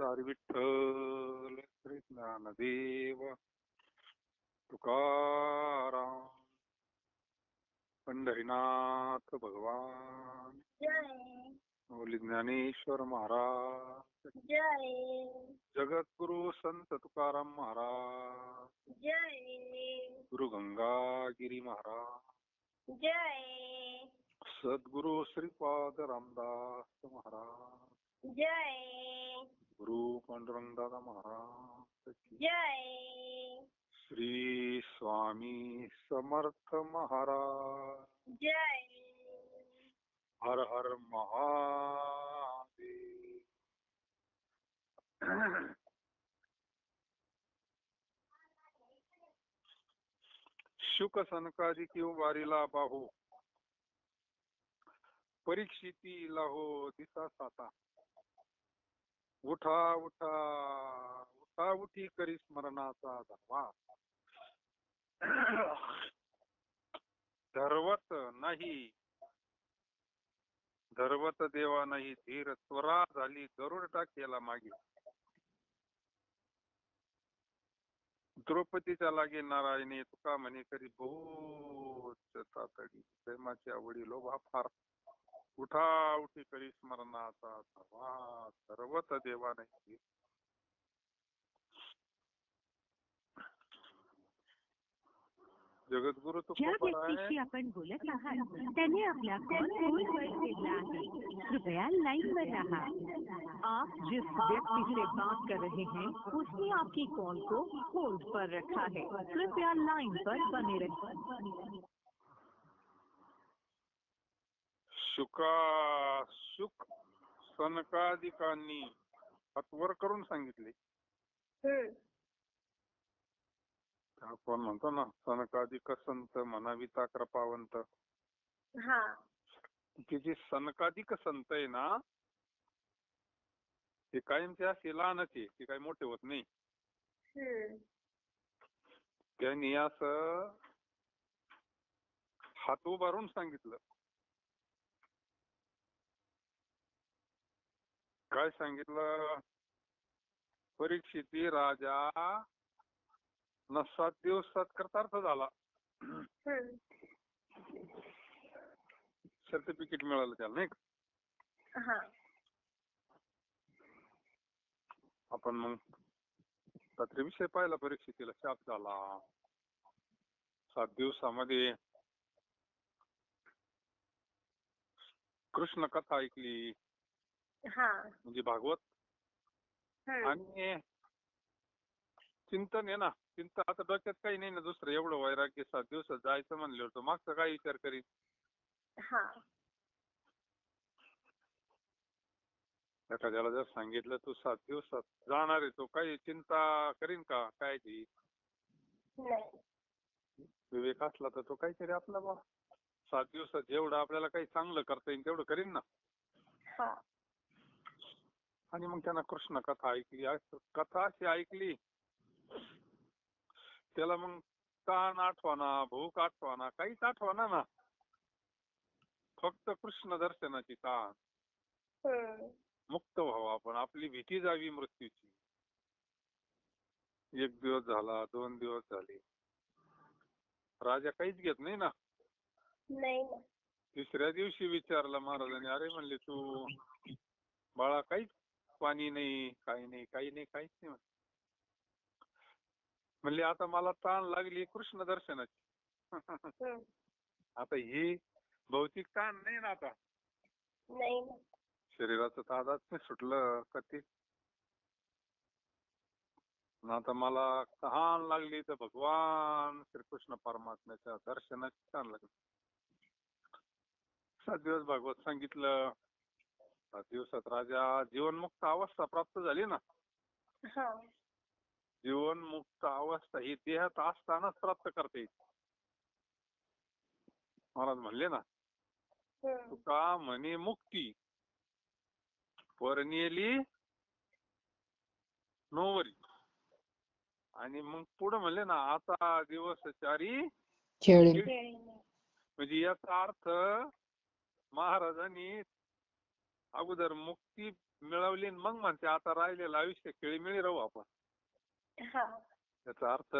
हरी विठ्ठल श्री ज्ञानदेव तुकाराम पंढरीनाथ भगवान जय मौली ज्ञानेश्वर महाराज जय जगद्गुरु संत तुकाराम महाराज जय गुरु गंगागिरी महाराज जय सद्गुरु श्रीपाद रामदास महाराज जय गुरु पांडुरंगदादा महाराज जय श्री स्वामी समर्थ महाराज जय हर हर महादेव. शुक सनकादिक वारीला बाहू परीक्षितीला हो दिसा साता उठा उठा उठा उठी करी स्मरणाचा धावा धरवत नाही धरवत देवा नाही धीर त्वरा झाली गरुड टाकेला मागे द्रौपदीच्या लागे नारायणी तुका म्हणे करी बहुत तातडी प्रेमाची आवडी लोभा फार उठा उठी करी स्मरणाचा धावा धरवत देवा नाही जगद्गुरु ज्या व्यक्तीशी आपण बोलत आहात त्याने आपला कॉल होल्डवर ठेवला आहे. कृपया लाइन पर रहा. आप जिस व्यक्ति से बात कर रहे हैं उसने आपकी कॉल को होल्ड पर रखा है. कृपया लाइन पर बने रहें. शुक सनकादिकांनी हातवर करून सांगितले. आपण म्हणतो ना सनकादिक संत म्हणाविता कृपावंत. हा की जे सनकादिक संत आहे ना ते कायमचे असे लहानच आहे ते काही मोठे होत नाही. त्यांनी असं हात उभारून सांगितलं. काय सांगितलं? परीक्षिती राजा न 7 दिवसात कृतार्थ झाला. सर्टिफिकेट मिळालं त्याला नाही का? आपण मग रात्री विषय पाहिला. परीक्षितीला शाप झाला. 7 दिवसामध्ये कृष्ण कथा ऐकली म्हणजे भागवत. आणि चिंतन आहे ना चिंतन. आता डोक्यात काही नाही ना दुसरं एवढं वैराग्य 7 दिवसात जायचं म्हणलं होतं मागचं काय विचार करीन. एखाद्याला जर सांगितलं तू 7 दिवसात जाणार आहे तो काही चिंता करीन का काय ती? विवेक असला तर तो काहीतरी आपला 7 दिवसात जेवढं आपल्याला काही चांगलं करता येईल तेवढं करीन ना. आणि मग त्यांना कृष्ण कथा ऐकली. कथा अशी ऐकली त्याला मग ताण आठवणा भूक आठवणा काहीच आठवणा ना. फक्त कृष्ण दर्शनाची ताण. मुक्त व्हावं आपण. आपली भीती जावी मृत्यूची. 1 दिवस झाला 2 दिवस झाले राजा काहीच घेत नाही ना. तिसऱ्या दिवशी विचारलं महाराजांनी. अरे म्हणले तू बाळा काहीच पाणी नाही काही नाही काही नाही काहीच नाही म्हणले आता मला ताण लागली कृष्ण दर्शनाची. आता ही भौतिक ताण नाही ना आता. शरीराचं तादाच नाही सुटलं कधी. आता मला तहान लागली तर भगवान श्रीकृष्ण परमात्म्याच्या दर्शनाची तहान लागली. 7 दिवस भागवत सांगितलं. 7 दिवसात राजा जीवनमुक्त अवस्था प्राप्त झाली ना. जीवनमुक्त अवस्था ही देहात असतानाच प्राप्त करता येईल. महाराज म्हणले ना तुका म्हणे मुक्ती परनेली नोवरी. आणि मग पुढे म्हणले ना आता दिवस चारी म्हणजे याचा अर्थ महाराजांनी अगोदर मुक्ती मिळवली आणि मग म्हणते आता राहिलेलं आयुष्य खेळीमेळी राहू आपण. हा. याचा अर्थ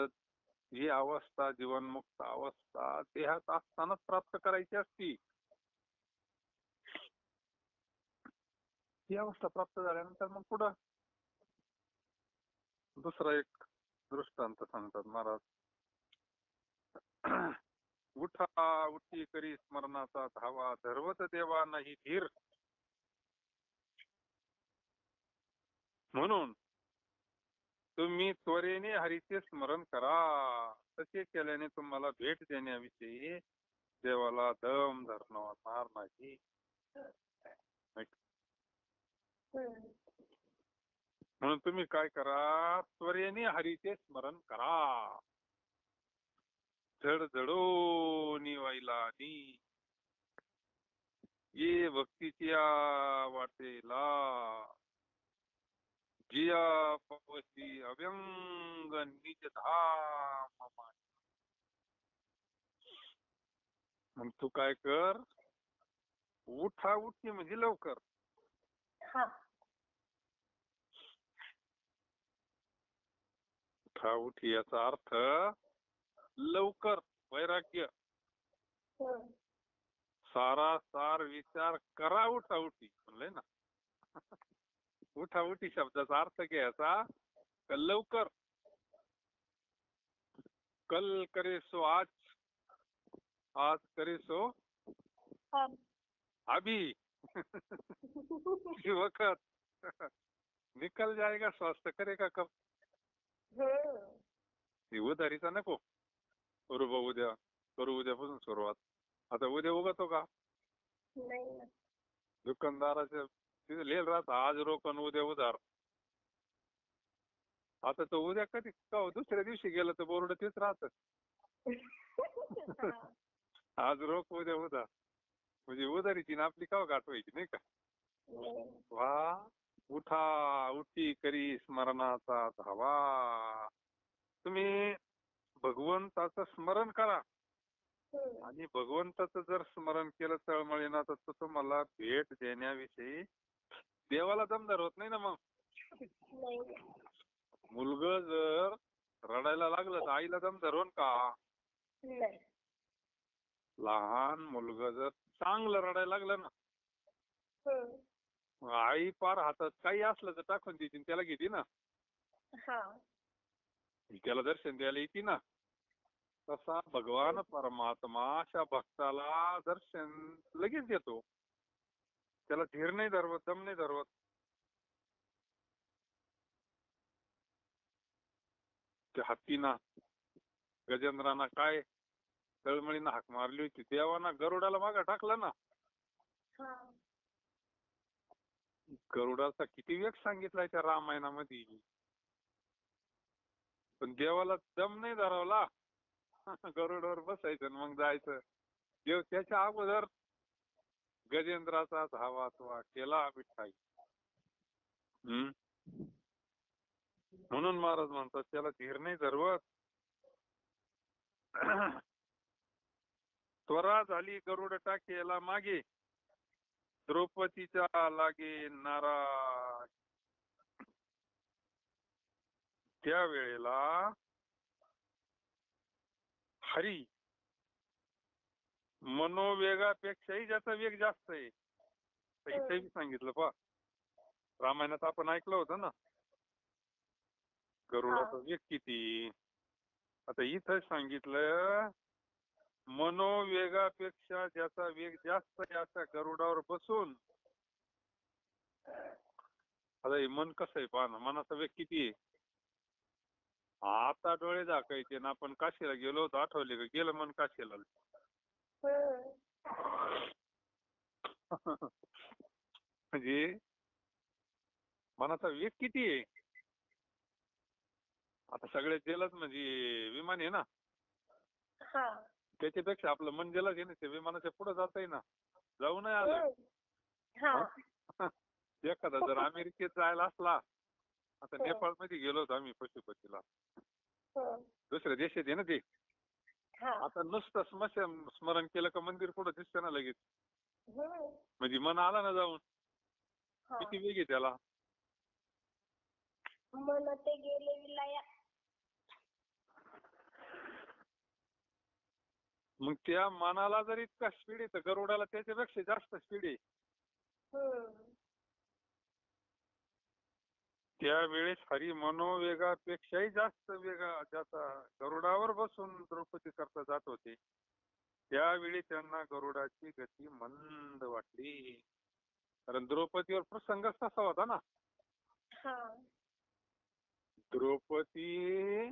ही अवस्था जीवनमुक्त अवस्था देहात असतानाच प्राप्त करायची असती. ही अवस्था प्राप्त झाल्यानंतर मग पुढं दुसरा एक दृष्टांत सांगतात महाराज. उठा उठी करी स्मरणाचा धावा धर्वत देवा नाही धीर. म्हणून तुम्ही त्वरेने हरीचे स्मरण करा. तसे केल्याने तुम्हाला भेट देण्याविषयी देवाला दम धरणार नाही. म्हणून तुम्ही काय करा, त्वरेने हरीचे स्मरण करा. झडझडो निवाईलानी ये भक्तीच्या वाटेला जिया पवसी अव्यंग निज धाम माई. मग तू काय कर, उठा उठी म्हणजे लवकर. हा. उठा उठी याचा अर्थ लवकर वैराग्य. सारासार विचार करा उठा उठी म्हणलंय ना. उठा उठी शब्दाचा अर्थ घ्यायचा लवकर. कल करे सो आज, आज करे सो अभी. वक्त निकल जाएगा स्वास्थ्य करेगा कब. उधारीचा नको करू बा उद्या, करू उद्यापासून सुरुवात. आता उद्या उगतो का. दुकानदाराच्या तिथे लिहिलं राहतं आज रोकन उद्या उधार. आता तो उद्या कधी दुसऱ्या दिवशी गेलं तर बोर्ड तेच राहत. आज रोक उद्या उधार म्हणजे उधारीची ना आपली काव गाठ व्हायची नाही का. वा उठा उठी करी स्मरणाचा धावा. तुम्ही भगवंताचं स्मरण करा आणि भगवंताचं जर स्मरण केलं तळमळीनं तर तुम्हाला भेट देण्याविषयी देवाला दमदार होत नाही ना. मग मुलगा जर रडायला लागलं तर आईला दमदार होन का. लहान मुलगा जर चांगलं रडायला लागलं ना आई पार हातात काही असलं तर टाकून देते त्याला घेते ना. त्याला दर्शन द्यायला येते ना. तसा भगवान परमात्मा अशा भक्ताला दर्शन लगेच देतो. त्याला धीर नाही धरवत, दम नाही धरवत. त्या हत्तीना गजेंद्रांना काय तळमळीनं हाक मारली होती. देवाना गरुडाला मागं टाकलं ना. गरुडाचा किती वेग सांगितलाय त्या रामायणामध्ये. पण देवाला दम नाही धरवला. गरुडावर बसायचं मग जायचं. देव त्याच्या अगोदर गजेंद्राचा धावा केला विठ्ठाई. म्हणून महाराज म्हणतात त्याला धीर नाही धरवत. त्वरा झाली गरुड टाकेला मागे द्रौपदीच्या लागे नाराज. त्यावेळेला हरी मनोवेगापेक्षाही ज्याचा वेग जास्त आहे. इथेही सांगितलं पहा रामायणात आपण ऐकलं होतं ना गरुडाचा वेग किती. आता इथं सांगितलं मनोवेगापेक्षा ज्याचा वेग जास्त आहे अशा गरुडावर बसून. आता हे मन कसं आहे पहा ना. मनाचा वेग किती आहे. आता डोळे झाकायचे ना. आपण काशीला गेलो होतो आठवले का. गेलं मन काशीला. म्हणजे मनाचा वेग किती आहे. आता सगळे जलद म्हणजे विमान आहे ना. त्याच्यापेक्षा आपलं मन जलद आहे ना. ते विमानाच्या पुढे जात आहे ना. जाऊ नाही आलं. एखादा जर अमेरिकेत जायला असला. आता नेपाळ मध्ये गेलो होतो आम्ही पशुपतीला. दुसऱ्या देशात आहे ना ते. आता नुसतं स्मरण केलं का मंदिर पुढे दिसतं ना लगेच. म्हणजे मन आला ना जाऊन. हा. किती वेग आहे त्याला? मन ते गेले विलाया. मग त्या मनाला जर इतका स्पीड आहे तर गरुडाला त्याच्यापेक्षा जास्त स्पीड आहे. त्यावेळेस हरी मनोवेगापेक्षाही जास्त वेगा ज्याचा गरुडावर बसून द्रौपदी करता जात होते त्यावेळी त्यांना गरुडाची गती मंद वाटली. कारण द्रौपदीवर प्रसंगच तसा होता ना. द्रौपदी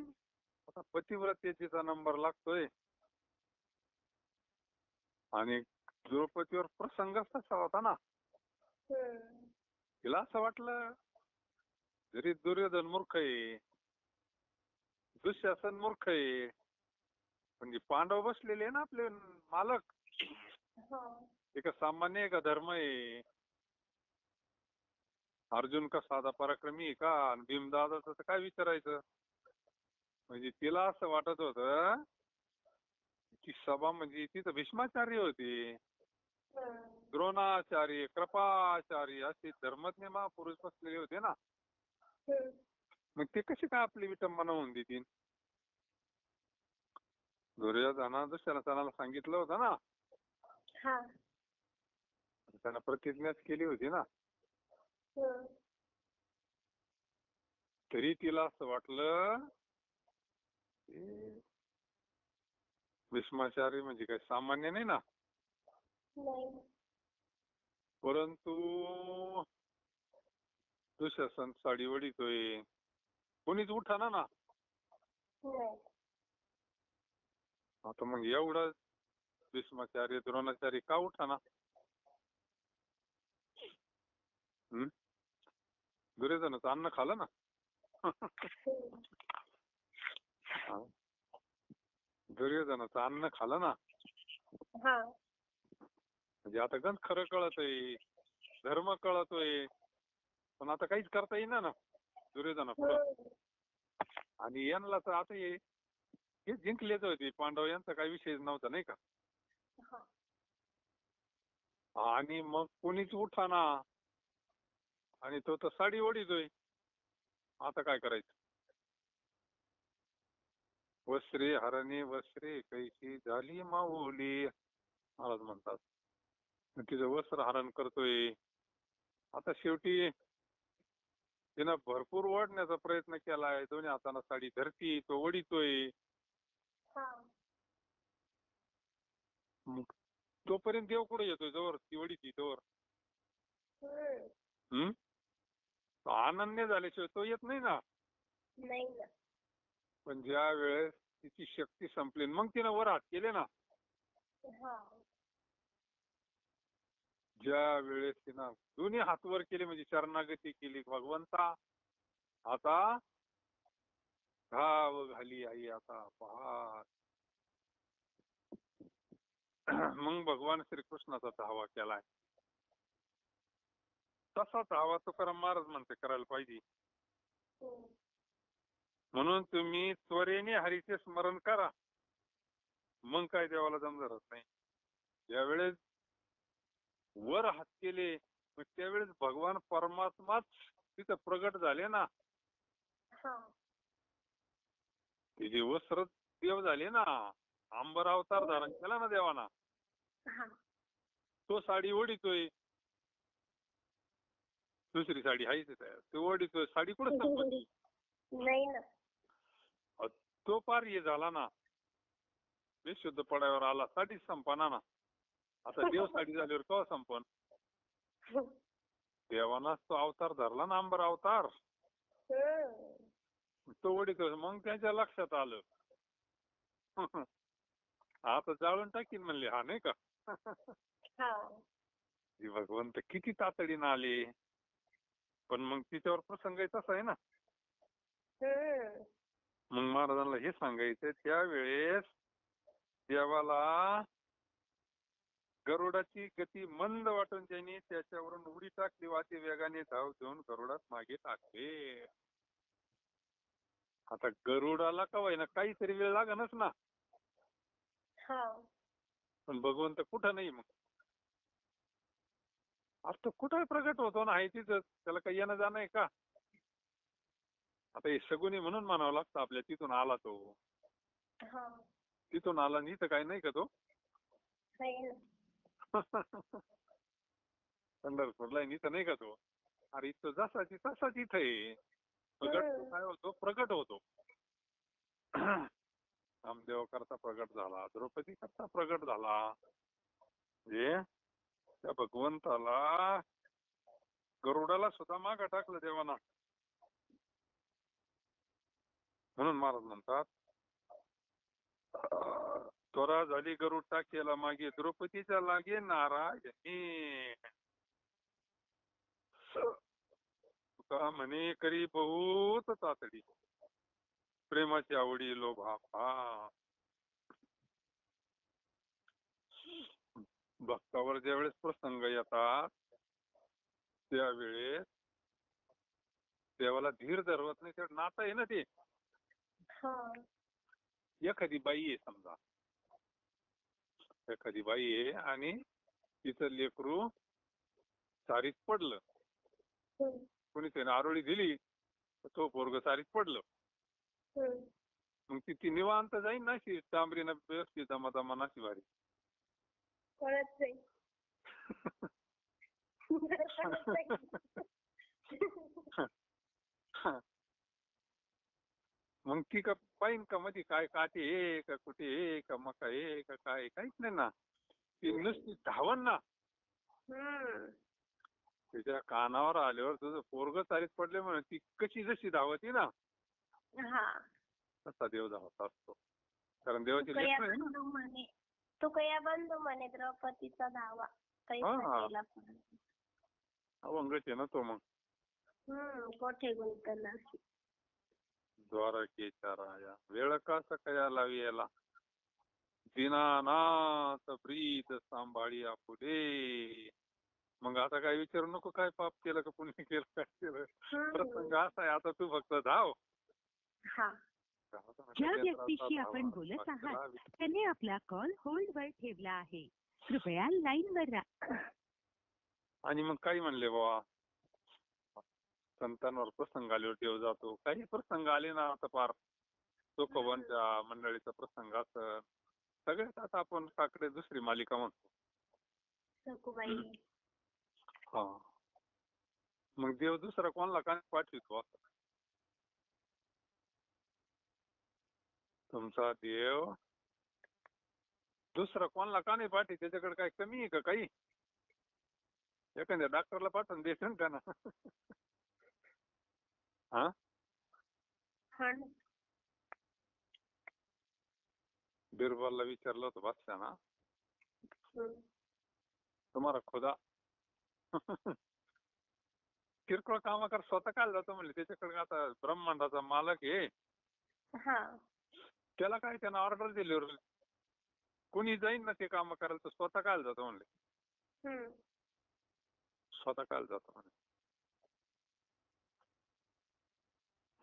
आता पतिव्रतेचा नंबर लागतोय आणि द्रौपदीवर प्रसंगच तसा होता ना. तिला असं वाटलं जरी दुर्योधन मूर्ख आहे, दुःशासन मूर्ख आहे, म्हणजे पांडव बसलेले ना आपले मालक, एक सामान्य आहे का धर्म आहे? अर्जुन का साधा पराक्रमी आहे का? आणि भीमदादाचं तर काय विचारायचं? म्हणजे तिला असं वाटत होतं की सभा म्हणजे तिथं भीष्माचार्य होते, द्रोणाचार्य, कृपाचार्य असे धर्मज्ञ महापुरुष बसलेले होते ना. मग ते कशी काय आपली विटंबना होऊन देतील? दुर्योधना दुःशासनाला सांगितलं होतं ना, त्यांना प्रतिज्ञाच केली होती ना. तरी तिला असं वाटलं भीष्माचार्य म्हणजे काही सामान्य नाही ना. परंतु दुःशासन साडी वडितोय, कोणीच उठाना ना. आता मग एवढं भीष्माचार्य द्रोणाचार्य का उठाना? दुर्योधनाचं अन्न खाल्लं ना. दुर्योधनाचं अन्न खाल्लं ना. म्हणजे आता गंज खरं कळतंय, धर्म कळतोय, पण आता काहीच करता येईना ना दुर्योधना पुढं. आणि यांना तर आता हे जिंकलेच होते पांडव, यांचा काही विषय नव्हता नाही का. आणि मग कोणीच उठाना आणि तो तर साडी ओढितोय. आता काय करायचं? वस्त्रे हरणे वस्त्रे कैसी झाली माऊली महाराज म्हणतात. तिचं वस्त्र हरण करतोय. आता शेवटी तिनं भरपूर ओढण्याचा प्रयत्न केलाय, दोन्ही हाताने साडी धरती, तो ओढितोय. तोपर्यंत देव कुठे येतोय? जवळ ती ओढिती तोवर अनन्य झाल्याशिवाय तो येत नाही ना. पण ज्या वेळेस तिची शक्ती संपली मग तिनं वर हात केले ना. ज्या वेळेस तिनं दोन्ही हात वर केले म्हणजे शरणागती केली, भगवंता आता धाव घाली आई आता पहा. मग भगवान श्रीकृष्णाचा धावा केलाय. तसा धावा तुकाराम महाराज म्हणते करायला पाहिजे. म्हणून तुम्ही त्वरेने हरीचे स्मरण करा, मग काय देवाला जमणारच नाही. ज्यावेळेस वर हात केले मग त्यावेळेस भगवान परमात्माच तिथं प्रगट झाले ना. तिचे वस्त्र देव झाले ना. अंबर अवतार धारण केला ना देवाना. तो साडी ओढितोय, दुसरी साडी आहेच तो ओढितोय. साडी कुठं संपत नाही ना. तो पार हे झाला ना, बेशुद्ध पडावर आला, साडी संपना ना. आता देव साडी झाल्यावर केव्हा संपन? देवानाच तो अवतार धरला ना, अंबर अवतार. तो ओढितोय. मग त्यांच्या लक्षात आलं आता जाळून टाकीन म्हणले हा नाही का. भगवंत किती तातडीनं आले, पण मग तिच्यावर प्रसंग तसा आहे ना. मग महाराजांना हे सांगायचं त्यावेळेस देवाला गरुडाची गती मंद वाटून त्यांनी त्याच्यावरून उडी टाकली. वाती वेगाने धाव घेऊन गरुडात मागे टाकले. आता गरुडाला का होईना काहीतरी वेळ लागणच ना. पण भगवंत कुठं नाही. मग अरे तो कुठं प्रगट होतो ना, आहे तिथंच. त्याला काही येणं जाणं आहे का? आता हे सगुनी म्हणून म्हणावं लागतं आपल्या, तिथून आला तो. हा. तिथून आला आणि इथं काही नाही का तो? नाही ना. पंढरपूरला आहे, इथं नाही का तो? अरे इथं जसाची तसाच इथं आहे. प्रगट तो काय होतो? प्रगट होतो. नामदेव करता प्रगट झाला, द्रौपदी करता प्रगट झाला. म्हणजे त्या भगवंताला, गरुडाला सुद्धा मागं टाकलं देवाना. म्हणून महाराज म्हणतात, त्वरा झाली गरुड टाकेला मागे, द्रौपदीच्या लागे नारायणी. तुका म्हणे करी बहुत तातडी, प्रेमाची आवडी लोभा. भक्तावर ज्यावेळेस प्रसंग येतात त्यावेळेस देवाला धीर धरवत नाही. ते नातं आहे ना ते. एखादी बाई आहे समजा, एखादी बाई आहे आणि तिचं लेकरू सारीत पडलं, कोणी त्याने आरोळी दिली, तो पोरग सारीत पडलं. मग ती निवांत जाईन ना, शी तांबरीनं व्यवस्थित दमा नाशी भारी. कळत नाही. मग ती का पाहिन का मध्ये काय काटे आहे का, कुठे आहे का, मका आहे का, काय काहीच नाही ना. ती नुसती धावन ना. तिच्या कानावर आल्यावर तुझं पोरग सारीत पडले म्हणून ती कशी जशी धावती ना, तसा देव धावत असतो. कारण देवाची लेकरं आहे ना. तो कया बंधू म्हणे द्रौपदीचा धावा कैसा अवंगच आहे ना तो. मग कोठे गुंतला द्वारकेच्या राया, वेळ कासा कया लावी याला, दीनानाथ प्रीत सांभाळी आपुले. मग आता काय विचारू नको, काय पाप केलं का पुण्य केलं, काय केलं. प्रसंग असा आहे, आता तू फक्त धाव. ज्या व्यक्तीशी आपण बोलत आहात त्याने आपला कॉल होल्ड वर ठेवला आहे, कृपया लाईन वर राहा. आणि मग काही म्हणले बाबा, संतांवर प्रसंग आल्यावर देव जातो. काही प्रसंग आले ना, आता पार चोखोबांच्या मंडळीचा प्रसंग असं सगळ्यात. आता आपण काकडे दुसरी मालिका म्हणतो. हा, मग देव दुसरा कोणाला काय पाठवितो असं? तुमचा देव दुसरा कोणाला का नाही पाठवी? त्याच्याकडे काय कमी आहे का काही? एखाद्या डॉक्टरला पाठवून द्यायचं का ना? हा, बिरबलला विचारलं होतं बादशाहना, तुम्हाला खुदा किरकोळ काम कर, स्वतः काय जातो म्हणले. त्याच्याकडे आता ब्रह्मांडाचा मालक आहे, त्याला काय त्यानं ऑर्डर दिली, कुणी जाईन ना ते काम करायला, तर स्वतः काय जातो म्हणले. स्वतः काय जातो म्हणे.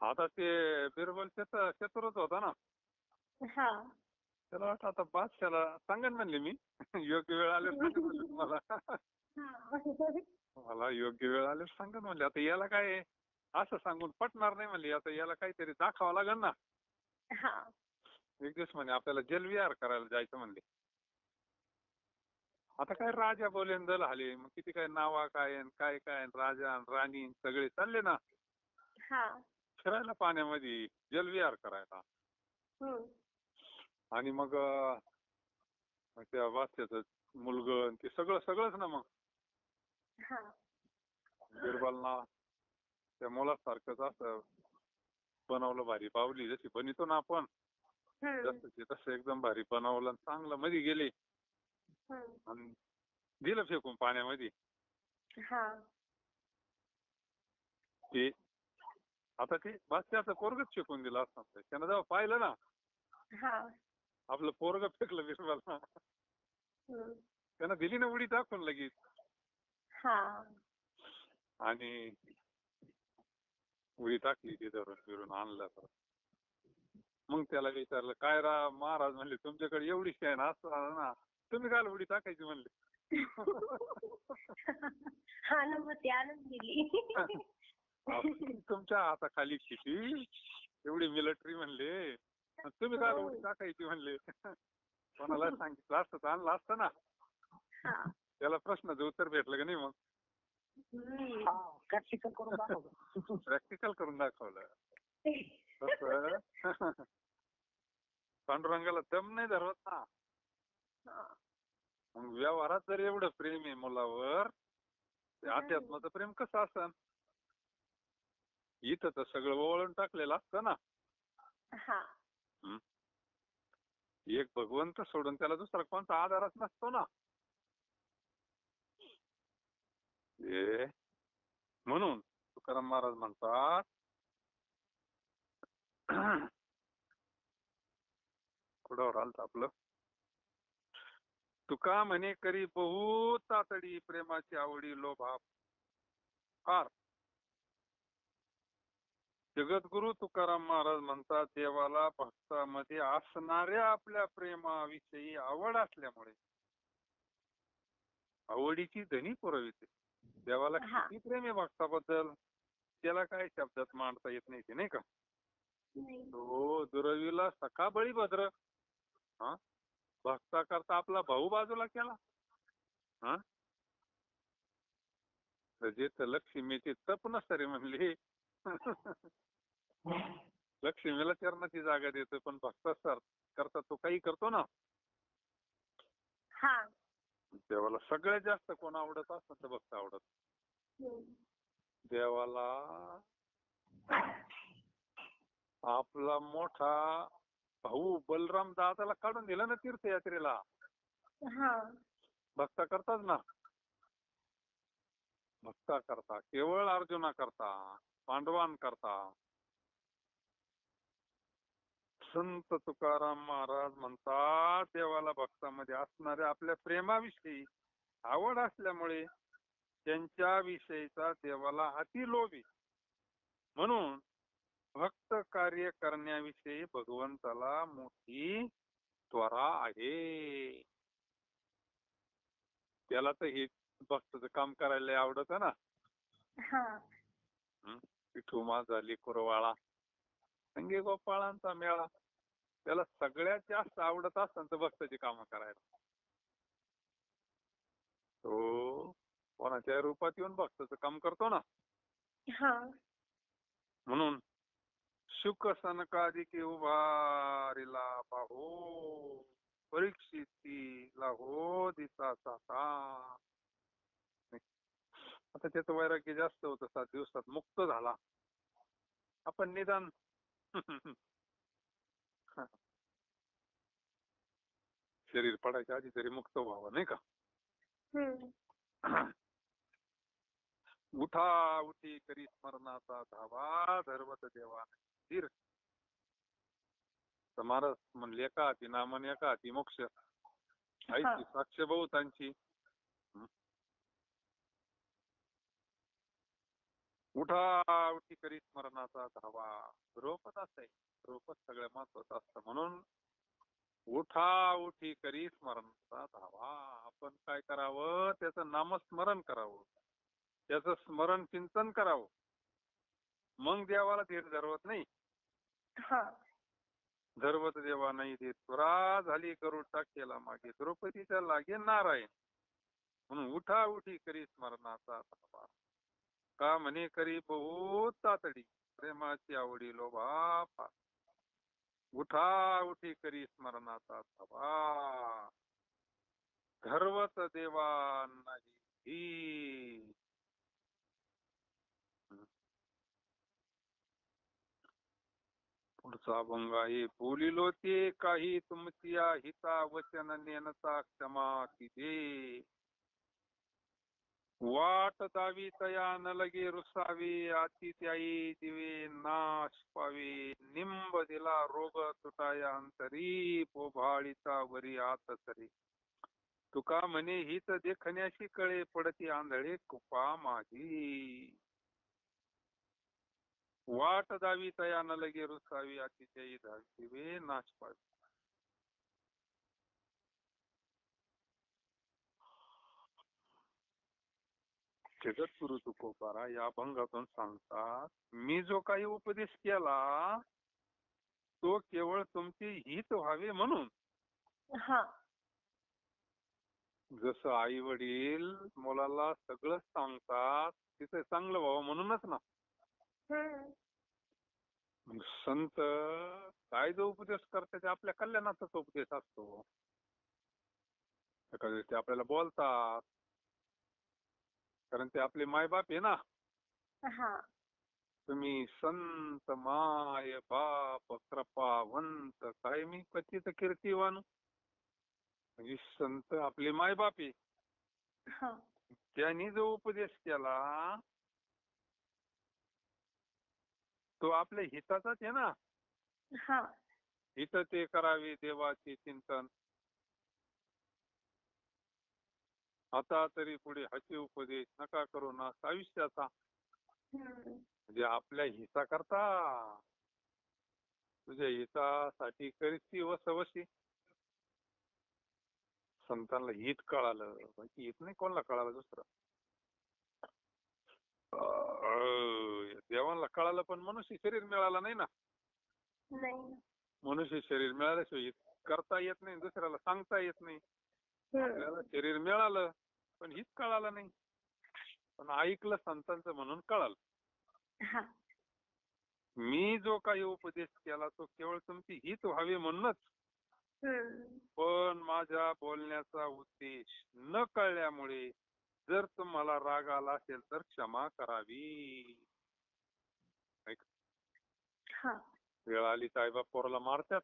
आता ते बिरबल चतुरच होता ना. त्याला वाटतं आता बादशाला सांगेन म्हणले मी, योग्य वेळ आले सांगेन म्हणले तुम्हाला. मला योग्य वेळ आले सांगेन म्हणले. आता याला काय असं सांगून पटणार नाही म्हणले. आता याला काहीतरी दाखवावं लागेल ना. एक दिवस म्हणे आपल्याला जलविहार करायला जायचं म्हणले. आता काय राजा बोलेन दल आले, मग किती काय नावा काय काय काय, राजा राणी सगळे चालले ना फिरायला पाण्यामध्ये, जलविहार करायला. आणि मग त्या बादशाचं मुलगं ते सगळंच ना. मग बिरबलना त्या मुलासारखंच असं बनवलं, भारी बावली जशी बनितो ना आपण, तसं एकदम भारी बनवलं. चांगलं मध्ये गेले आणि दिलं फेकून पाण्यामध्ये. ते आता ते बादशाचं पोरगच फेकून दिलं असतं. त्यानं जेव्हा पाहिलं ना, आपलं पोरग फेकलं बिरबलना, त्यानं दिली ना उडी टाकून लगेच. आणि उडी टाकली, ती धरून फिरून आणलं. मग त्याला विचारलं, काय महाराज म्हणले तुमच्याकडे एवढी शेण असतं ना, तुम्ही काय उडी टाकायची म्हणले. अनुभूती आणून दिली. तुमच्या हाताखाली किती एवढी मिलिटरी म्हणले, तुम्ही काय उडी टाकायची म्हणले. कोणाला सांगितलं असतं तर आणलं असतं ना. त्याला प्रश्नाचं उत्तर भेटलं का नाही मग. प्रॅक्टिकल करून दाखवलं. प्रॅक्टिकल करून दाखवलं. तसं पांडुरंगाला दम नाही धरवत ना. मग व्यवहारात जर एवढं प्रेम आहे मुलावर, ते अध्यात्माचं प्रेम कसं असन. इथं तर सगळं ओवाळून टाकलेलं असतं ना. एक भगवंत सोडून त्याला दुसरा कोणता आधारच नसतो ना. म्हणून तुकाराम महाराज म्हणतात, कुडावर आलत आपलं. तुका म्हणे करी बहुत तातडी, प्रेमाची आवडी लोभा फार. जगद्गुरु तुकाराम महाराज म्हणतात, देवाला भक्तामध्ये असणाऱ्या आपल्या प्रेमाविषयी आवड असल्यामुळे आवडीची धनी पुरविते. देवाला किती प्रेम आहे भक्ताबद्दल त्याला काय शब्दात मांडता येत नाही, ते नाही का. तो दुर्वीला सखा बळीभद्र भक्ता करता आपला भाऊ बाजूला केला. जे लक्ष्मीची तप नसते म्हणली. लक्ष्मीला चरणाची जागा देतो, पण भक्ता करता तो काही करतो ना. देवाला सगळ्यात जास्त कोण आवडत असतं तर भक्त आवडत. देवाला आपला मोठा भाऊ बलराम दादाला काढून दिलं ना तीर्थयात्रेला. भक्ता करतात ना. भक्ता करता केवळ अर्जुना करता, पांडवान करता. संत तुकाराम महाराज म्हणतात, देवाला भक्तामध्ये असणाऱ्या आपल्या प्रेमाविषयी आवड असल्यामुळे त्यांच्या विषयीचा देवाला अति लोभ आहे. म्हणून भक्त कार्य करण्याविषयी भगवंताला मोठी त्वरा आहे. त्याला तर हे भक्ताचं काम करायला आवडत ना. पिठू माझा लेकुरवाळा, संगी गोपाळांचा मेळा. त्याला सगळ्यात जास्त आवडत असतं तर भक्ताची कामं करायला. तो कोणाच्या रूपात येऊन भक्ताचं काम करतो ना. म्हणून शुक सनकादिके उभारिला पाहो, परीक्षितीला हो दिसाचा. आता त्याचं वैराग्य जास्त होतं, 7 दिवसात मुक्त झाला. आपण निदान शरीर पडायच्या आधी तरी मुक्त व्हावं, नाही का. उठा उठी करी स्मरणाचा धावा, धर्मत देवा स्थिर. महाराज म्हणले, एका हाती नामन एका हाती मोक्ष. आईची साक्ष बहुतांची. उठा उठी करी स्मरणाचा धावा. रोपच असते, रोपच सगळ्यात महत्वाचं असतं. म्हणून उठा उठी करी स्मरणाचा धावा. आपण काय करावं, त्याचं नामस्मरण करावं, त्याचं स्मरण चिंतन करावं. मग देवाला धीर धरवत नाही. धरवत देवा नाही देत, तुरा झाली करू टाकेला मागे, द्रौपदीच्या लागे नारायण. म्हणून उठा उठी करी स्मरणाचा धावा. का म्हणे करी बहुत तातडी, प्रेमाची आवडी लोभा फार. उठा उठी करी स्मरणाचा धावा, धरवत देवा नाही. पुढचा अभंग आहे, बोलिलो ते काही तुमची हिता वचन नेनता क्षमा किजे. वाट दावी तया न लगे रुसावे, आती त्याई दिवे नाश पावे. निंब दिला रोग तुटाया अंतरी, पोभाळीचा वरी आत तरी. तुका म्हणे हित देखण्याशी कळे, पडती आंधळे कृपा माझी. वाट दावी तया न लगे रुसावी, आती त्याई दिवे नाश पावे. जगद्गुरु तुकोबारा या अभंगातून सांगतात, मी जो काही उपदेश केला तो केवळ तुमचे हित व्हावे म्हणून. हा. जसं आई वडील मुलाला सगळं सांगतात तिथे चांगलं व्हावं म्हणूनच ना. मग संत काय जो उपदेश करतात ते आपल्या कल्याणाचाच उपदेश असतो. एखाद्या ते आपल्याला बोलतात कारण ते आपले मायबाप आहे ना. हा. तुम्ही संत माय बाप कृपावंत काय मी कथित कीर्तिवान. म्हणजे संत आपले मायबाप आहे. हा. त्यांनी जो उपदेश केला तो आपल्या हिताचाच आहे ना. हा. हित ते करावे देवाचे चिंतन. आता तरी पुढे हाचे उपदेश नका करू ना आयुष्याचा. म्हणजे आपल्या हिताकरता तुझ्या हितासाठी करीती वसवशी. संतांना हित कळालं बाकी हित नाही कोणाला कळालं दुसरं. देवाला कळालं पण मनुष्य शरीर मिळालं नाही ना. मनुष्य शरीर मिळाल्याशिवाय हित करता येत नाही दुसऱ्याला सांगता येत नाही. आपल्याला शरीर मिळालं पण हित कळालं नाही. पण ऐकलं संतांचं म्हणून कळालं. मी जो काही उपदेश केला तो केवळ तुमची हित व्हावे म्हणूनच. पण माझ्या बोलण्याचा उद्देश न कळल्यामुळे जर तुम्हाला राग आला असेल तर क्षमा करावी. वेळ आली तर आईबाप पोराला मारतात.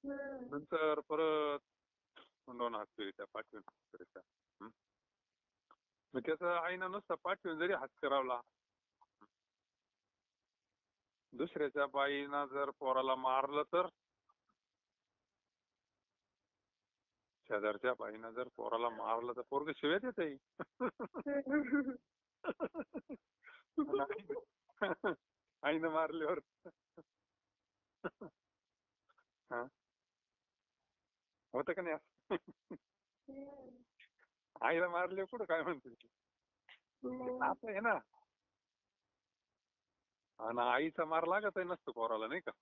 नंतर परत दोन हात फिरत्या पाठवून फिरत्या. मग त्याचं आईनं नुसतं पाठवून जरी हात फिरवला. दुसऱ्याच्या बाईनं जर पोराला मारलं तर. शेजारच्या बाईनं जर पोराला मारलं तर पोरग शिव्यात येते. आईनं मारल्यावर होत का नाही. आईला मारले कुठं काय म्हणते असं आहे ना. आणि आईचा मार लागत नसतो पोराला नाही का.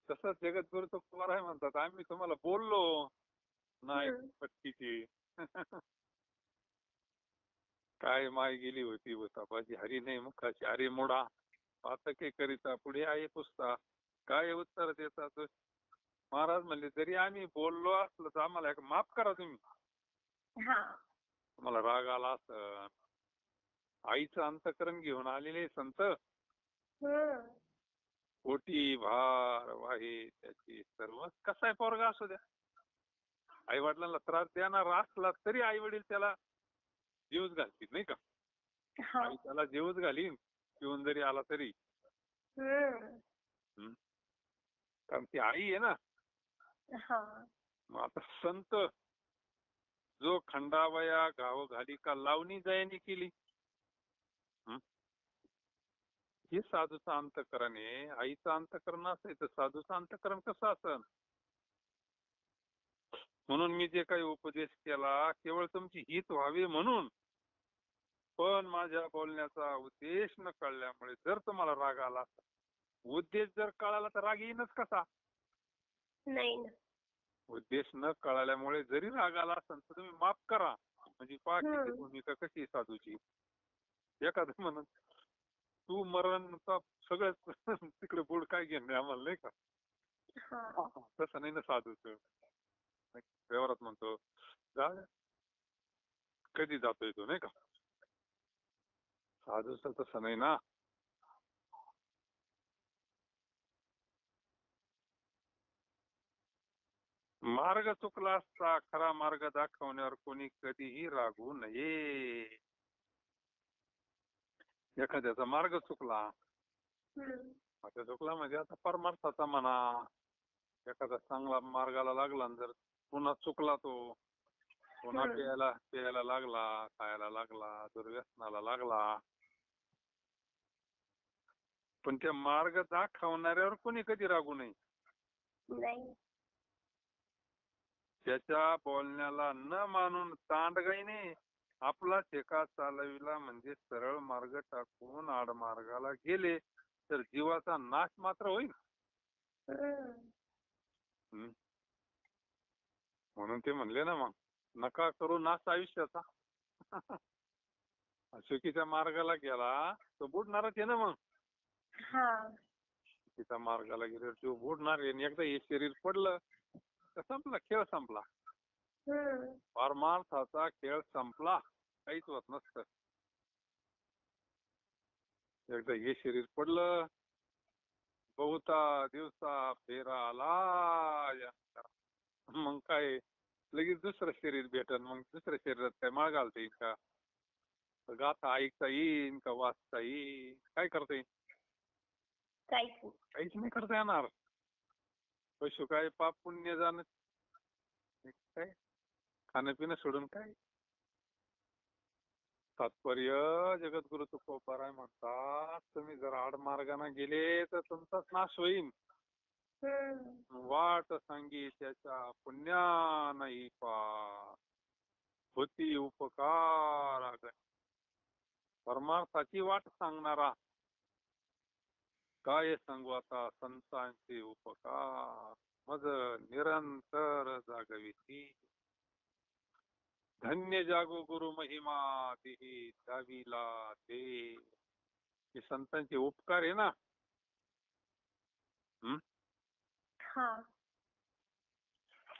तसंच जगद्गुरु तुकोबार आहे म्हणतात आम्ही तुम्हाला बोललो नाही पट्टीची. काय माय गेली होती उतापाची हरी नाही मुखाची हरी मोडा पातके करिता पुढे आहे पुसता काय उत्तर देतात. महाराज म्हणले जरी आम्ही बोललो असलो तर आम्हाला माफ करा तुम्ही. तुम्हाला राग आला असं. आईचं अंतकरण घेऊन आलेले संत. कोटी भार वाहे त्याची सर्व कसा आहे पोरगा असू द्या. आई वडिलांना त्रास देणार असला तरी आई वडील त्याला जीवच घालतील नाही का. आई त्याला जीवच घालीन पिऊन जरी आला तरी. कारण ती आई आहे ना. मग आता संत जो खंडावया गाव घाली का लावणी जयानी केली. हे साधूचं अंतकरण आहे. आईचं अंतकरण असायचं साधूचं अंतकरण कसं असन. म्हणून मी जे काही उपदेश केला केवळ तुमची हित व्हावी म्हणून. पण माझ्या बोलण्याचा उद्देश न कळल्यामुळे जर तुम्हाला राग आला उद्देश जर कळाला तर राग येईनच कसा. नाही. उद्देश न कळाल्यामुळे जरी राग आला असेल तर तुम्ही माफ करा. म्हणजे पाठी भूमिका कशी साधूची. एखादं म्हणून तू मरण सगळं तिकडे बोर्ड काय घेणे आम्हाला नाही का. तसं नाही ना साधूच. व्यवहारात म्हणतो कधी जातोय तो नाही का. साधूच तसं नाही ना. मार्ग चुकला असता खरा मार्ग दाखवण्यावर कोणी कधीही रागू नये. एखाद्याचा मार्ग चुकला म्हणजे आता परमार्थाचा म्हणा. एखादा चांगला मार्गाला लागला जर पुन्हा चुकला तो पुन्हा प्यायला लागला खायला लागला दुर्व्यसनाला लागला. पण त्या मार्ग दाखवणाऱ्यावर कोणी कधी रागू नये. त्याच्या बोलण्याला न मानून तांडगाईने आपला ठेका चालविला म्हणजे सरळ मार्ग टाकून आडमार्गाला गेले तर जीवाचा नाश मात्र होईल. हम्म. म्हणून ते म्हणले ना, मग नका करू नाश आयुष्याचा. चुकीच्या मार्गाला गेला तो बुडणारच आहे ना. मग चुकीच्या मार्गाला गेल्यावर तो बुडणार आहे. आणि एकदा हे शरीर पडलं तर संपला, खेळ संपला. परमार्थाचा खेळ संपला, काहीच होत नसतं. एकदा हे शरीर पडलं, बहुता दिवसा फेरा आला, मग काय लगेच दुसरं शरीर भेटन. मग दुसऱ्या शरीरात काय माळ घालता येईल का? गाथा ऐकता येईन का? वाचता येईल? काय करता येईल? काहीच नाही करता येणार. पशु काय पाप पुण्य जाणं, काय खाणं पिणं सोडून काय. तात्पर्य जगद्गुरु तुकोबाराय म्हणतात, तुम्ही जर आडमार्गाने गेले तर तुमचाच नाश होईल. वाट सांगी त्याच्या पुण्या नाही पा होती उपकार. परमार्थाची वाट सांगणारा काय सांगू आता संतांचे उपकार. मज निरंतर जागविती धन्य जागो गुरु महिमा देही जावीला दे. हे संतांचे उपकार आहे ना.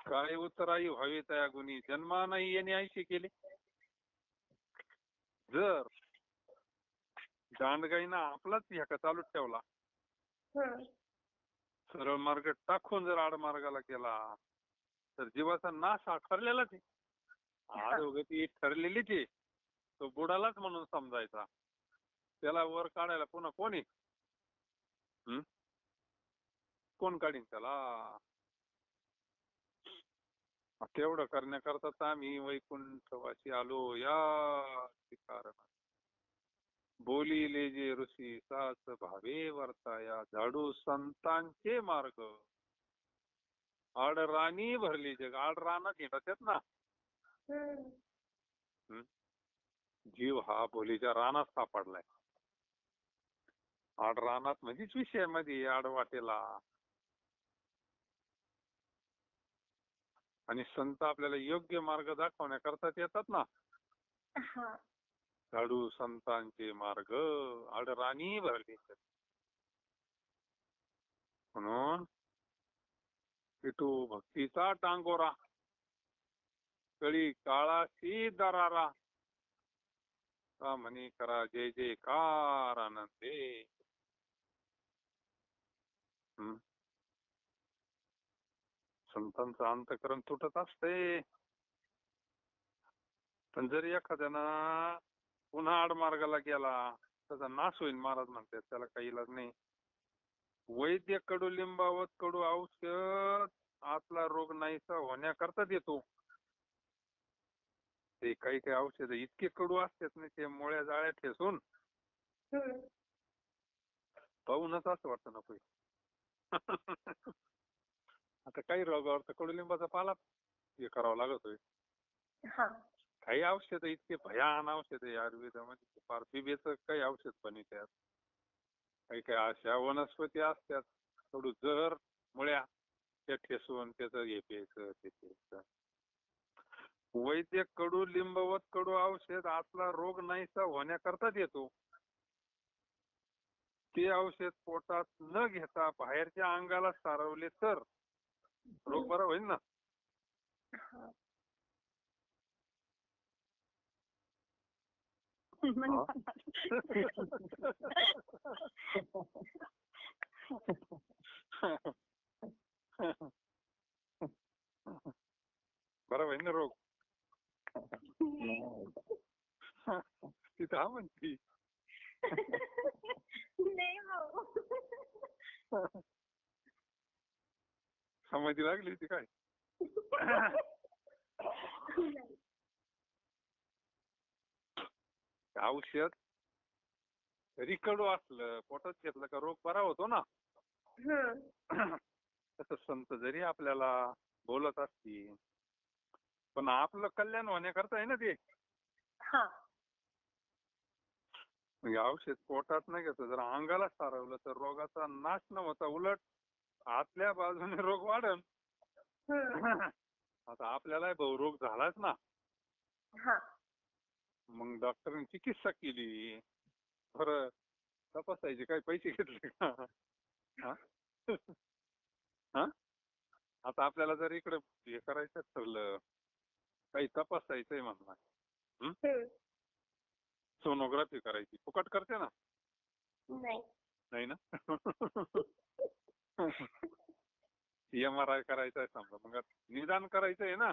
काय उतराई व्हावे त्या गुणी जन्मा नाही याने ऐशी केले. जर दांडगाईनं आपलाच ह्याका चालू ठेवला, सरळ मार्ग टाकून जर आडमार्गाला गेला तर जीवाचा नाश हा ठरलेलाच आहे. आडोगती ठरलेलीच आहे. तो बुडालाच म्हणून समजायचा. त्याला वर काढायला पुन्हा कोण आहे? कोण काढीन त्याला? तेवढं करण्याकरताच आम्ही वैकुंठवासी आलो या कारण. बोलिले जे ऋषी साच भावे वर्ताया झाडू संतांचे मार्ग. आडराणी भरली जग. आडरानात हिंडतात ना. जीव हा भोलीच्या रानात सापडलाय. आडरानात म्हणजेच विषयामध्ये आडवाटेला. आणि संत आपल्याला योग्य मार्ग दाखवण्याकरता येतात ना. झाडू संतांचे मार्ग आडराणी भरली. म्हणून विठू भक्तीचा टांगोरा कळी काळाशी दरारा का म्हणी करा जय जयकार आनंदे. संतांचं अंतःकरण तुटत असते. पण जर एखाद्यानं पुन्हा आडमार्गाला गेला त्याचा नाश होईल. महाराज म्हणतात त्याला काही इलाज नाही. वैद्य कडू लिंबावत कडू औषध आतला रोग नाहीसा होण्याकरता देतो. ते काही काही औषध इतके कडू असतात ना, ते मुळ्या जाळ्या ठेसून पाहूनच असं वाटतं नको. आता काही रोगावर तर कडुलिंबाचा पाला हे करावा लागतोय. काही औषध इतके भयान औषध आहे आयुर्वेदामध्ये, फार बिबेचं काही औषध बनवतात. काही काही अशा वनस्पती असतात कडू जहर मुळ्या त्या ठेसून त्याचं हे प्यायचं ते प्यायचं. वैद्य कडू लिंबवत कडू औषध आतला रोग नाहीसा होण्याकरता देतो. ते औषध पोटात न घेता बाहेरच्या अंगाला सारवले तर रोग बरा होईल ना. बरा होईल ना रोग. तिथं हा म्हणती समाधी लागली होती काय? औषध जरी कडू असलं पोटात घेतलं का रोग बरा होतो ना. तसं संत जरी आपल्याला बोलत असतील पण आपलं कल्याण होण्याकरता आहे ना ते. हा. म्हणजे औषध पोटात नाही घेतलं, जर अंगाला सारवलं तर रोगाचा नाश न होता उलट आतल्या बाजूने रोग वाढन. आता आपल्याला भाऊ रोग झालाच ना. हा. मग डॉक्टरांनी चिकित्सा केली. बरं तपासायचे काही पैसे घेतले का? हा? हा? आता आपल्याला जर इकडे हे करायचं ठरलं, काही तपासायचंय म्हणणार, सोनोग्राफी करायची, फुकट करते ना? नाही. नाही ना? MRI करायचा आहे समजा, मग निदान करायचंय ना.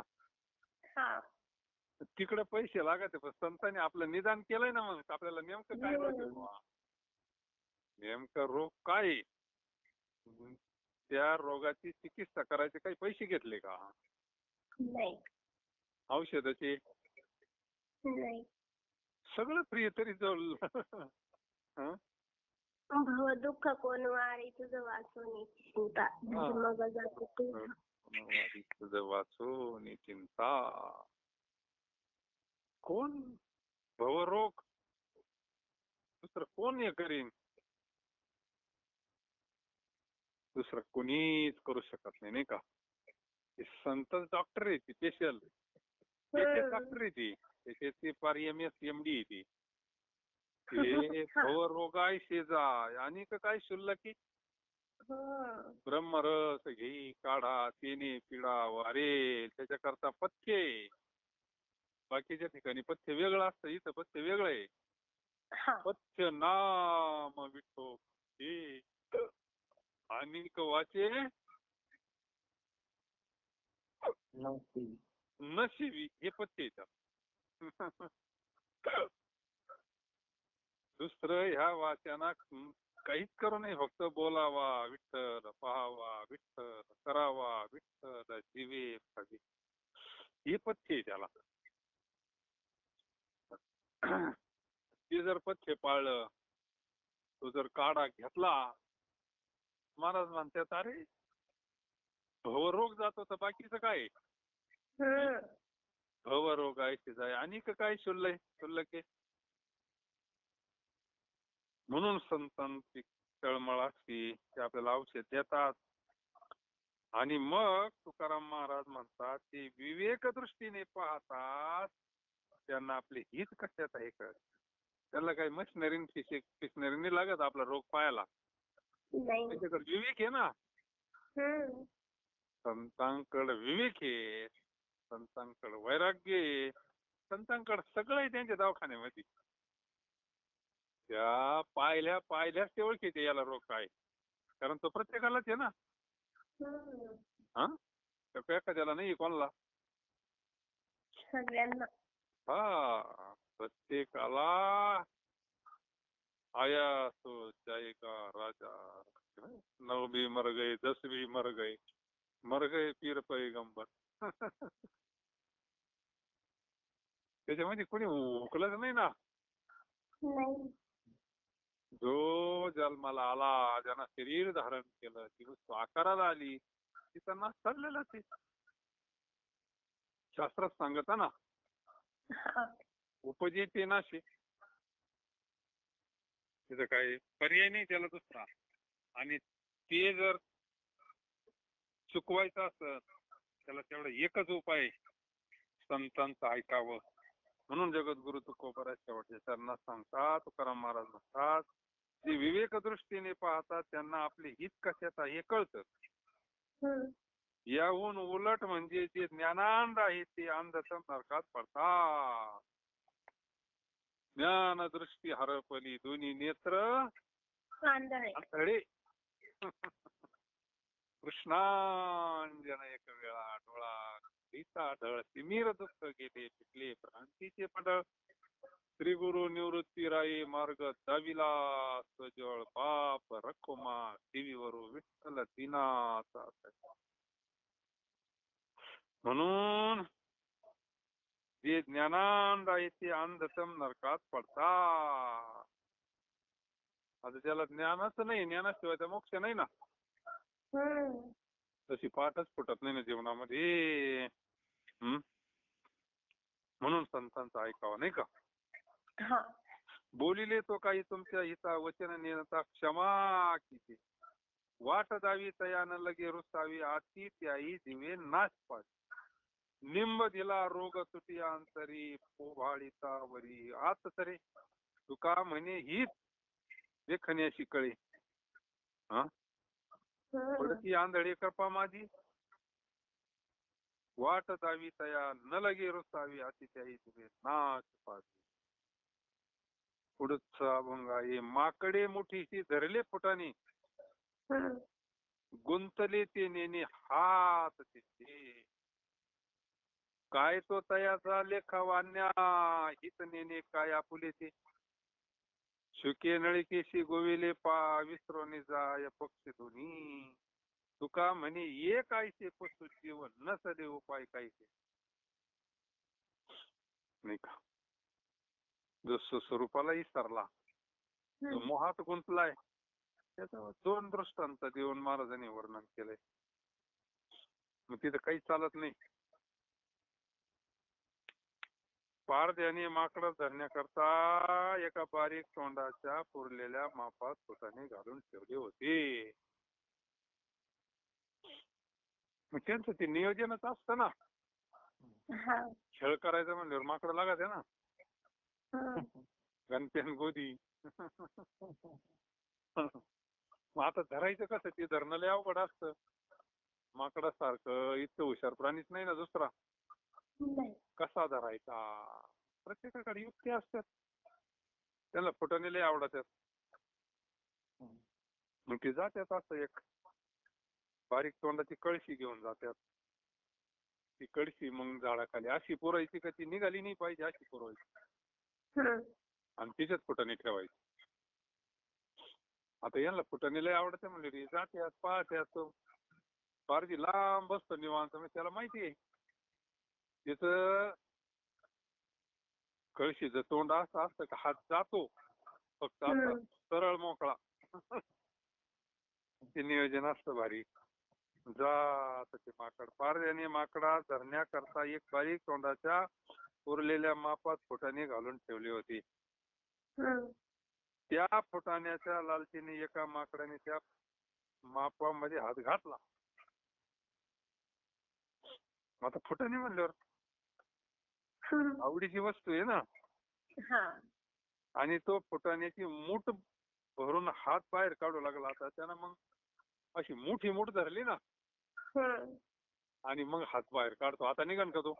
हा. तिकडे पैसे लागत, पण संतांनी आपलं निदान केलंय ना. मग आपल्याला नेमकं काय रोग आहे बुवा, नेमकं रोग काय आहे? त्या रोगाची चिकित्सा करायचे काही पैसे घेतले का? नाही. औषधाचे नाही. सगळं फ्री तरी जवळ. भव दुःख कोण वारी तुझं वाचवण्याची चिंता, मग जातो तुझं वाचून चिंता. कोण भवरोग दुसरं कोण हे करीन? दुसरं कोणीच करू शकत नाही, नाही का? संत डॉक्टर आहे ती, स्पेशल डॉक्टर आहे ती, त्याची फार MS MD आहे ती. भवरोगाय शेजा आणि काय शुल्लकी ब्रह्मरस घे काढा तेने पिढा वारे, त्याच्याकरता पथ्य. बाकीच्या ठिकाणी पथ्य वेगळं असतं, इथं पथ्य वेगळं आहे. पथ्य नाम विठो हे आणि वाचे नशिबी, हे पथ्य येतात. दुसरं ह्या वाचना काहीच करू नये, फक्त बोलावा विठ्ठल, पाहावा विठ्ठल, करावा विठ्ठल, जीवे भावी, हे पथ्य आहे त्याला. ते जर पथ्य पाळलं, तो जर काढा घेतला, महाराज म्हणतात अरे भवरोग जातो तर बाकीचं काय? भवरोग आहे जाय आणि काय शुल्लक आहे. म्हणून संतांची तळमळ असते, ते आपल्याला औषध देतात. आणि मग तुकाराम महाराज म्हणतात की विवेक दृष्टीने पाहतात त्यांना आपले हित कशात आहे कळत. त्यांना काही मशिनरी फिशनरी लागत आपला रोग पाहायला, त्याच्याकडे विवेक आहे ना. संतांकडे विवेक आहे, संतांकडे वैराग्य आहे, संतांकडे सगळं आहे त्यांच्या दवाखान्यामध्ये. त्या पाहिल्याच ते ओळखीचे याला रोग काय, कारण तो प्रत्येकालाच आहे ना. हा, एखाद्याला नाही कोणाला, सगळ्यांना. हा, प्रत्येकाला. आया तो जाएगा राजा, 9 भी मर गए 10 भी मर गए पीर पैगंबर. त्याच्यामध्ये कोणी हुकलंच नाही ना. जो जन्माला आला, ज्यांना शरीर धारण केलं, ती वस्तू आकाराला आली, ती त्यांना चाललेलं ते शास्त्रात सांगत ना. उपजेते नाशे, तिथं काही पर्याय नाही त्याला दुसरा. आणि ते जर चुकवायचं असं, त्याला तेवढा एकच उपाय, संतांचं ऐकावं. म्हणून जगद्गुरु तुकोबाराच्या शेवटच्या चरणात सांगतात, तुकाराम महाराज म्हणतात, जे विवेक दृष्टीने पाहतात त्यांना आपले हित कशात आहे हे कळतं. याहून उलट म्हणजे जे ज्ञानांध आहे ते अंधतम नरकात पडतात. ज्ञान दृष्टी हरपली दोन्ही नेत्र आंधळे. कृष्णांजन एक वेळा डोळा सीता ढळ, तिमीर दुःख गेले पिकले भ्रांतीचे पडळ. श्री गुरु निवृत्ती राई मार्ग दाविला सजळ, पाप रखुमा टीव्हीवरू विठ्ठल दिनाचा. म्हणून जे ज्ञानांध आहे ते अंधतम नरकात पडतात. आता त्याला ज्ञानच नाही, ज्ञानाशिवाय तर मोक्ष नाही ना. तशी पाठच फुटत नाही ना जीवनामध्ये. म्हणून संतांचं ऐकावं, नाही का? हा. बोलिले तो काही तुमच्या हिता वचन नेता क्षमा किती वाट दावी तया न लगे रुसावी आती त्याई दिवे नाश पावी निंब दिला रोग सुटी अंतरी पोभाळीता वरी आत तरे तुका म्हणे हीच देखण्याची कळे हा पडती आंधळी कृपा माझी वाट दावी तया न लगे रुसावी आती त्याई दिवे नाश पावी पुढचा अभंग आहे. माकडे मुठीशी धरले फुटाने गुंतले ते नेणे हात तिचे काय तो तयाचा लेखा वान्या हित नेणे काय आपुले ते शुके नळिकेशी गोविले पा विसरोने जाय पक्षी दोन्ही तुका म्हणे ये कायसे पशु जीवन नसले उपाय कायसे नाही का? जो स्वरूपाला विसरला जो मोहात गुंतलाय त्याचा 2 दृष्टांत देऊन महाराजांनी वर्णन केलंय. मग तिथं काही चालत नाही. पारध्याने माकडं धरण्याकरता एका बारीक तोंडाच्या पुरलेल्या मापात पोटाने घालून ठेवले होते. मग त्यांचं ते नियोजनच असतं ना. खेळ करायचं म्हणल्यावर माकडं लागायचं ना. गणप्यान गोदी. मग आता धरायचं कसं? ते धरणं लय अवघड असतं. माकडासारखं इतकं हुशार प्राणीच नाही ना दुसरा. कसा धरायचा? प्रत्येकाकडे युक्ती असतात. त्याला फुटाणे लय आवडतात. मग ते जात्यात असं एक बारीक तोंडाची कळशी घेऊन जात्यात. ती कळशी मग झाडाखाली अशी पुरायची का ती निघाली नाही पाहिजे अशी पुरवायची आणि तिच्यात फुटाणे ठेवायचे. आता यांना फुटाणे लय आवडते म्हणजे जात्यात पाहत्यात. पारजी लांब बसतो निवांत. त्याला माहिती आहे त्याच कळशीचं तोंड असं असतं का हात जातो फक्त असा सरळ मोकळा. ते नियोजन असतं भारी. जात ते माकड पारध्याने माकडा धरण्याकरता एक बारीक तोंडाच्या उरलेल्या मापात फुटाणे घालून ठेवली होती. त्या फुटाण्याच्या लालचीने एका माकडाने त्या मापामध्ये हात घातला. आता फुटाणे म्हणल्यावर आवडीची वस्तू आहे ना. आणि तो फुटाण्याची मूठ भरून हात बाहेर काढू लागला. आता त्यानं मग अशी मोठी मूठ धरली ना आणि मग हात बाहेर काढतो. आता निघन का तो?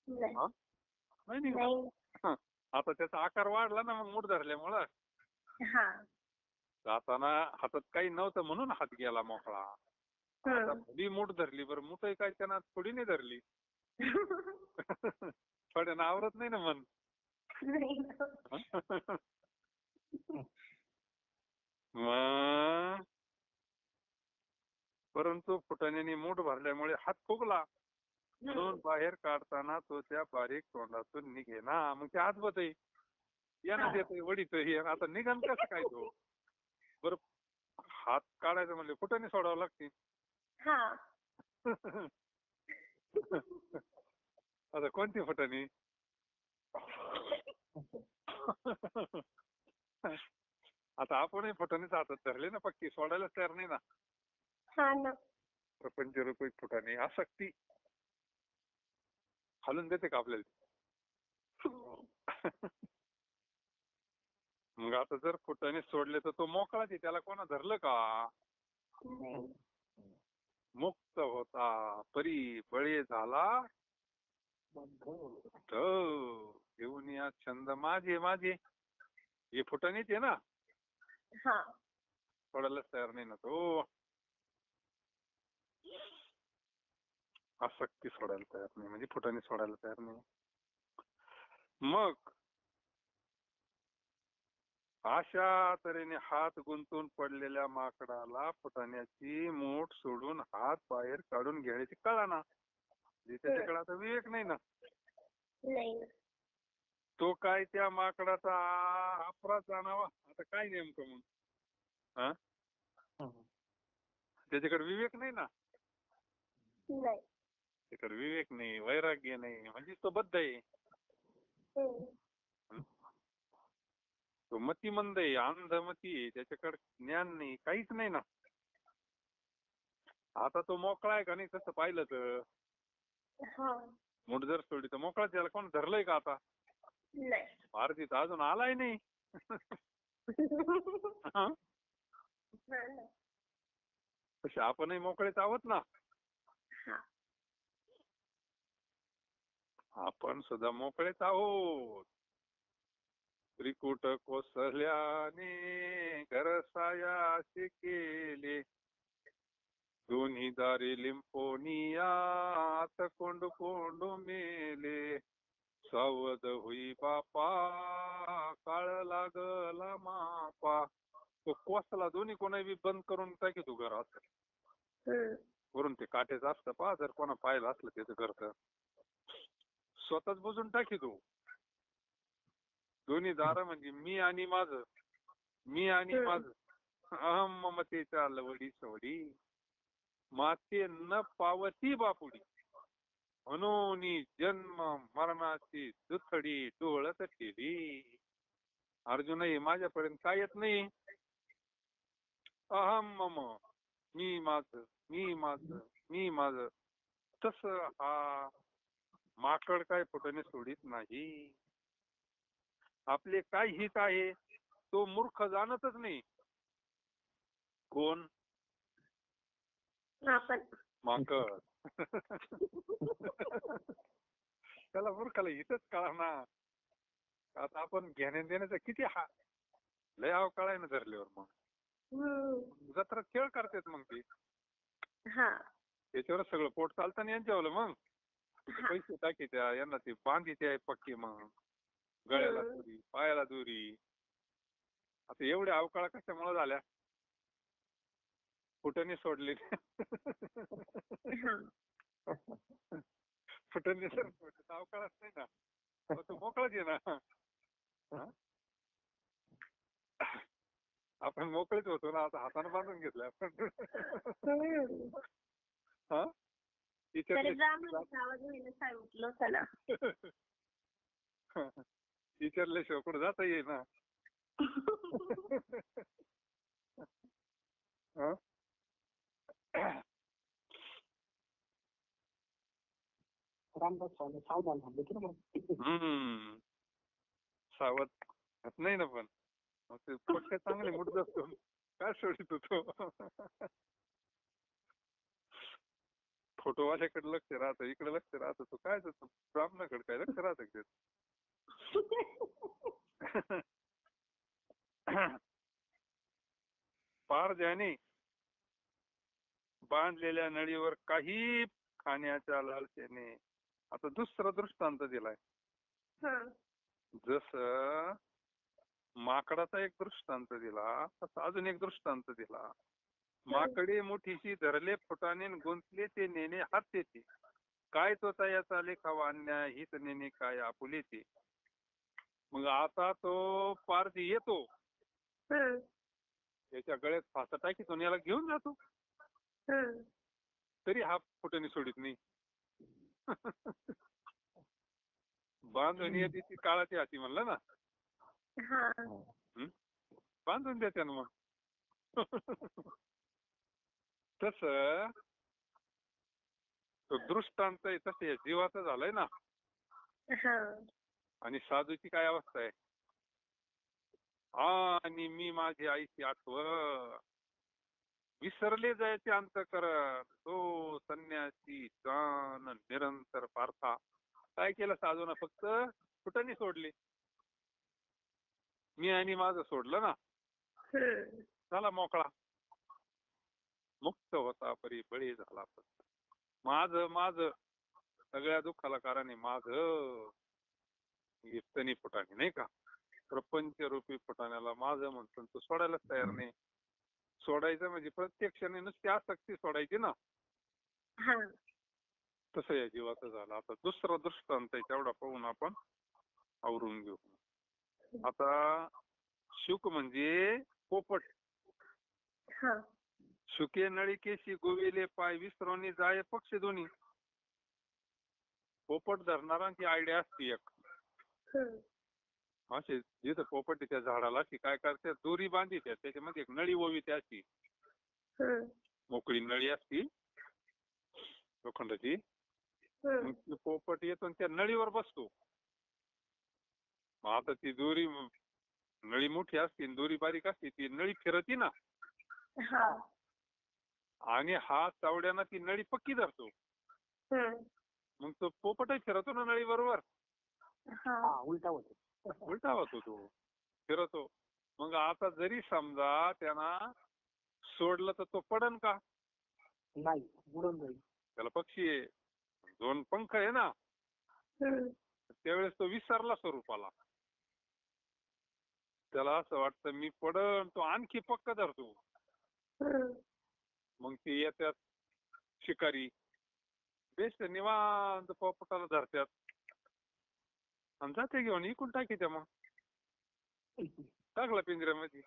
नाही निघा. आता त्याचा आकार वाढला ना मग मूठ धरल्यामुळं. जाताना हातात काही नव्हतं म्हणून हात गेला मोकळा. आता भली मूठ धरली. बरं मूठ काय त्यांना थोडी नाही धरली. थोड्यानं आवरत नाही ना मन. मग परंतु फुटाण्याने मूठ भरल्यामुळे हात फुगला म्हणून बाहेर काढताना तो त्या बारीक तोंडातून निघेना. मग ते हात बतय यानं देतोय वडीतोय. आता निघन कसं काय तो? बरं हात काढायचं म्हणजे फुटाणे सोडावं लागते. आता कोणती फुटाणे? आता आपणही फुटाणेच हातात धरले ना पक्की. सोडायला तयार नाही ना. प्रपंच रुपये फुटाणे आसक्ती हालून देते का आपल्याला? मग आता जर फुटाणे सोडले तर तो मोकळाच आहे. त्याला कोणा धरलं का? मुक्त होता परी बळे झाला घेऊन या छंद माझे माझे. हे फुटाणेच आहे ना. सोडायलाच तयार नाही ना तो. आसक्ती सोडायला तयार नाही म्हणजे फुटाणे सोडायला तयार नाही. मग अशा तऱ्हेने हात गुंतून पडलेल्या माकडाला फुटाण्याची मूठ सोडून हात बाहेर काढून घ्यायची कळाना. त्याच्याकडे आता विवेक नाही ना. तो काय त्या माकडाचा अपराध जाणावा. आता काय नेमकं मग त्याच्याकडे विवेक नाही ना. त्याच्यावर विवेक नाही, वैराग्य नाही, म्हणजे तो बद्ध आहे. तो मतिमंद आहे, अंधमती आहे, त्याच्याकडे ज्ञान नाही, काहीच नाही ना. आता तो मोकळा आहे का नाही तसं पाहिलं तर? मुठ जर सोडली तर मोकळाच. याला कोण धरलंय का आता? भारती तर अजून आलाय नाही. हा? तसे आपणही मोकळेच आहोत ना. आपण सुद्धा मोकळेच आहोत. त्रिकुट कोसल्याने घर सायाचे केले, दोन्ही दारी लिंपोनिया आत कोंडू कोंडू मेले. सावध होई बापा काळ लागला मापा. तो कोसला दोन्ही कोणा बी बंद करून टाकी तू घरात. वरून ते काटेचं असतं पहा, जर कोणा पाहिलं असलं त्याचं घर तर स्वतःच बुजून टाकी तू. दोन्ही दार म्हणजे मी आणि माझं, मी आणि माझं. अहम ममतेच्या लवडी सवडी माते न पावती बापुडी, म्हणून जन्म मरणाची दुथडी डोळत ठेवी. अर्जुन हे माझ्यापर्यंत काय येत नाही. अहम मम, मी माझं, मी माझं, मी माझं. तस हा माकड काय फुटाने सोडित नाही. आपले काय हित आहे तो मूर्ख जाणतच नाही. कोण? माकड. त्याला मूर्खाला हितच कळा ना. आता आपण घेण्या देण्याचा किती लय अवकाळ आहे ना धरल्यावर. मग जत्रा खेळ करतात मग ती त्याच्यावर सगळं पोट चालतं यांच्यावर. मग पैसे टाकी त्या यांना ते बांधीते आहे पक्की. मग गळ्याला दुरी, पायाला दुरी. आता एवढ्या अवकाळ कशामुळे झाल्या? फुटाने सोडले. फुटाने सर अवकाळच नाही ना. तो मोकळाच आहे ना. आपण मोकळेच होतो ना. आता हाताने बांधून घेतलं आपण. हा विचारल्याशिवाय कुठं जाता येईल ना. सावध नाही ना. पण ते पक्ष चांगले मुठ असतो काय सोडित होतो. फोटोवाल्याकडे लक्ष राहतं, इकडे लक्ष राहतं. तो काय ब्राह्मणाकडे काय लक्ष राहतं. पार ज्याने बांधलेल्या नळीवर काही खाण्याच्या लालसेने. आता दुसरा दृष्टांत दिलाय. जस माकडाचा एक दृष्टांत दिला तसा अजून एक दृष्टांत दिला. माकडे मोठीशी धरले फुटाने गुंतले ते नेणे हात येते. काय तोता याचा लेखावा अन्याय हित नेणे काय आपुले ते. मग आता तो पारधी येतो, त्याच्या गळ्यात फासा टाकीतो, याला घेऊन जातो. तरी हा फुटाने सोडित नाही. बांधून येते ती काळाची हाती म्हणलं ना. बांधून देते ना मग. तस तो दृष्टांत आहे तसं जीवाचं झालंय ना. आणि साधूची काय अवस्था आहे? आणि मी माझी आईची आठवण विसरले जायचे अंतःकरण. तो संन्यासी जान निरंतर पार्था. काय केलं साधून? फक्त फुटाने सोडले. मी आणि माझं सोडलं ना. झाला मोकळा. मुक्त होता परी बळी झाला. माझं माझं सगळ्या दुःखाला कारण आहे माझं. तनी फुटाने नाही का. प्रपंच रूपी फुटाण्याला माझं म्हणतो, तो सोडायलाच तयार नाही. सोडायचं म्हणजे प्रत्यक्षाने नुसती आसक्ती सोडायची ना. तसं या जीवाचं झालं. आता दुसरा दृष्टांत आहे तेवढा पाहून आपण आवरून घेऊ. आता शुक म्हणजे पोपट. शुके नळी केशी गोविले पाय विसरोनी जाय पक्ष दोन्ही. पोपट धरणारांची आयडिया असते एक. असे जिथं पोपट त्या झाडाला अशी काय करते, दोरी बांधी त्याच्यामध्ये एक नळी ओवी अशी मोकळी नळी असती लोखंडाची. मग ते पोपट येतो आणि त्या नळीवर बसतो. मग आता ती दोरी, नळी मोठी असते दोरी बारीक असते, ती नळी फिरती ना, आणि हा चावड्यानं ती नळी पक्की धरतो. मग तो पोपटही फिरतो ना नळी बरोबर, उलटा होतो तो, फिरतो. मग आता जरी समजा त्यांना सोडलं तर तो पडन का? नाही, उडून जाईल. त्याला पक्षी आहे, 2 पंख आहे ना, त्यावेळेस तो विसरला स्वरूपाला. त्याला असं वाटतं मी पडन, तो आणखी पक्क धरतो. मग ते येतात शिकारी, बेस्ट निवांत पोपटाला धरतात आणि जाते घेऊन इकून टाकीत्या. मग टाकला पिंजऱ्यामध्ये,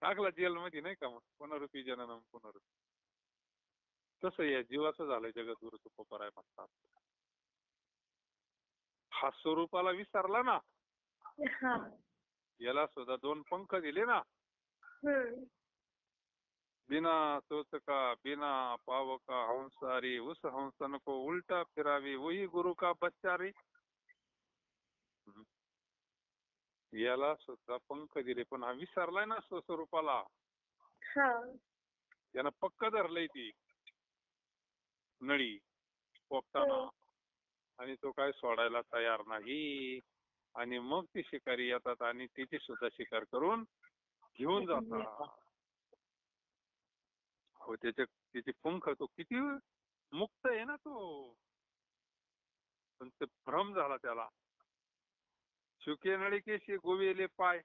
टाकला जेलमध्ये, नाही का? मग पुनरुपी जननम पुनरुपी. तसं या जीवाचं झालंय जगद्गुरु तुकोबाराय म्हणतात. हा स्वरूपाला विसरला ना, याला सुद्धा 2 पंख दिले ना, बिना सोचका बिना पावका हंसारी, उस हंसन को उलटा फिरावी, वही गुरु का बच्चा रे. याला सुद्धा पंख दिले, पण हा विसरलाय ना स्वस्वरूपाला. त्यानं पक्क धरलंय ती नळी पोपटाना, आणि तो काय सोडायला तयार नाही. आणि मग ती शिकारी येतात आणि तिची सुद्धा शिकार करून घेऊन जातात. हो, त्याचे पंख, तो किती मुक्त आहे ना तो, पण ते भ्रम झाला त्याला. शुके नळिकेशी गोविले पाय,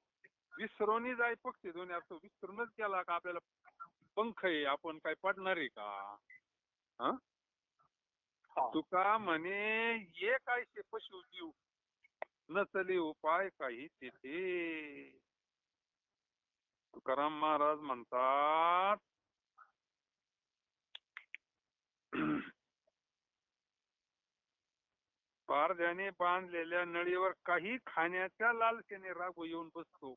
विसरूनही जाय पक्षी दोन्ही. असं विसरूनच गेला का आपल्याला पंख आहे, आपण काय पडणार आहे का? तुका म्हणे ये कायसे पशु जीव, नचले उपाय काही तिथे. तुकाराम महाराज म्हणतात, पारध्याने बांधलेल्या नळीवर काही खाण्याच्या लालसेने रागू येऊन बसतो.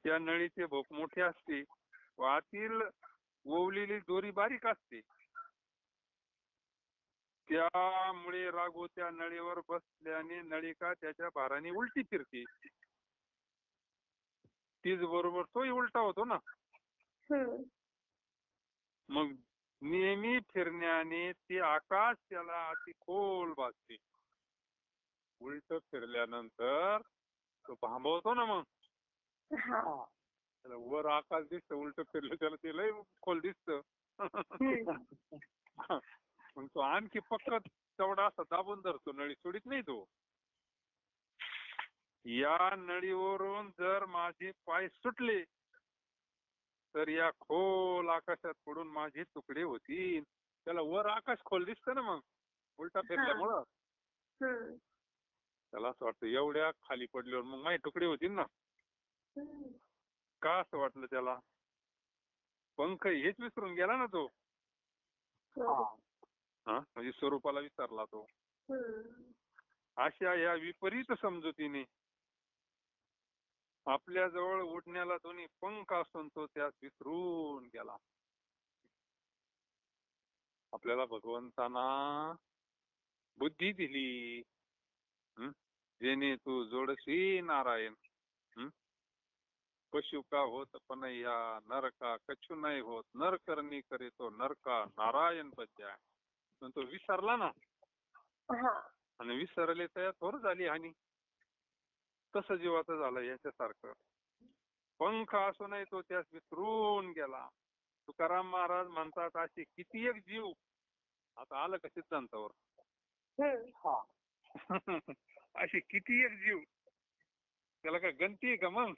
त्या नळीचे भोक मोठे असते, आतील ओवलेली दोरी बारीक असते. त्यामुळे राघू त्या नळीवर बसल्याने नळिका त्याच्या भाराने उलटी फिरते. तीच बरोबर तोही उलटा होतो ना. मग नेहमी फिरण्याने ते आकाश त्याला अति खोल भासते. उलट फिरल्यानंतर तो भांबवतो ना, मग त्याला वर आकाश दिसतं, उलट फिरलं त्याला ते लय खोल दिसतं. मग तो आणखी पक्क तेवढा असा दाबून धरतो, नळी सोडित नाही तो. या नळीवरून जर माझे पाय सुटले तर या खोल आकाशात पडून माझे तुकडे होतील. त्याला वर आकाश खोल दिसतं ना, मग उलटा फिरल्यामुळं त्याला असं वाटतं एवढ्या खाली पडल्यावर मग माझे तुकडे होतील ना. का असं वाटलं त्याला? पंख हेच विसरून गेला ना तो. म्हणजे स्वरूपाला विसरला तो. अशा या विपरीत समजुतीने आपल्या जवळ उडण्याला दोन्ही पंख असून तो त्यास विसरून गेला. आपल्याला भगवंताना बुद्धी दिली, जेणे तू जोडशी नारायण. पशु का होत पनैया, नर का कछु नाही होत, नर करणी करे तो नर का नारायण बध्या. पण तो विसरला ना, आणि विसरले तर थोर झाली हानी. तसं जीवाचं झालं याच्यासारखं. पंख असूनही तो त्यास विसरून गेला. तुकाराम महाराज म्हणतात, अशी किती एक जीव. आता आलं का सिद्धांतावर? अशी किती एक जीव, त्याला काय गणती आहे का मग?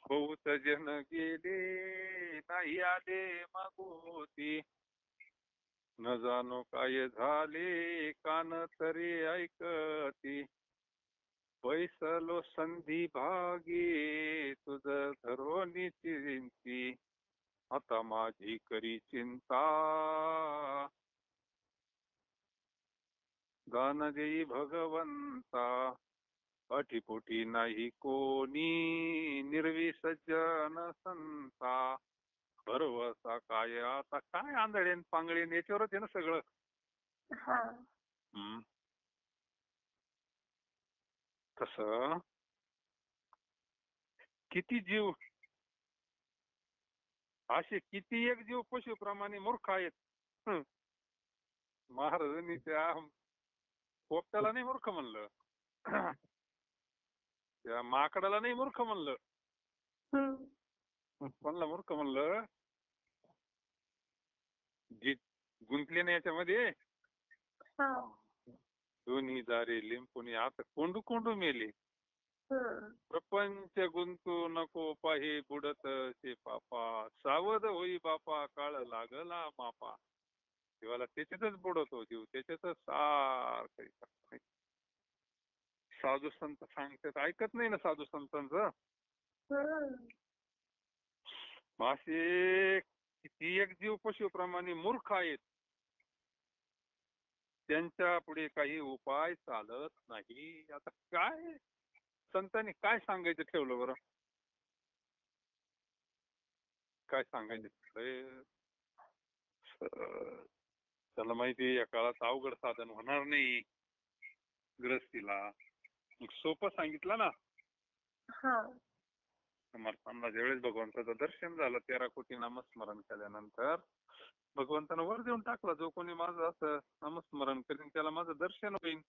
बहुत जन गेले नाही आले मागोती, न जाणो काय झाले कान तरी ऐकती. बैसलो संधी भागी तुझ धरोनी चिंती, आता माझी करी चिंता, गान देई भगवंता, अटीपोटी नाही कोणी, निर्विसज्जन संता, भरवसा काय आता, काय आंधळेन पांगळेन याच्यावरच आहे ना सगळं. हा. हम्म. तसं किती जीव, असे किती एक जीव पशुप्रमाणे मूर्ख आहेत. हं. महाराजांनी त्या पोपट्याला नाही मूर्ख म्हणलं, त्या माकडाला नाही मूर्ख म्हणलं, कोणाला मूर्ख म्हणलं, जे गुंतले नाही याच्यामध्ये, दोन्ही दारे लिंपुनी आता कोंडू कोंडू मेले. प्रपंच गुंतू नको पाहे बुडत से पापा, सावध होई बापा काळ लागला मापा. देवाला त्याच्यातच बुडवतो जीव, त्याच्यातच सारखं. साधू संत सांगतात ऐकत नाही ना साधू संतांचं. असे किती एक जीव पशुप्रमाणे मूर्ख आहेत, त्यांच्या पुढे काही उपाय चालत नाही. आता काय संतांनी काय सांगायचं ठेवलं बरं, काय सांगायचं ठेवलंय? त्याला माहिती या काळात अवघड साधन होणार नाही ग्रस्तीला, मग सोपं सांगितलं ना. समर्थांना ज्यावेळेस भगवंताचं दर्शन झालं 13 कोटी नामस्मरण केल्यानंतर, भगवंतानं वर देऊन टाकला, जो कोणी माझं असं नामस्मरण करीन त्याला माझं दर्शन होईल.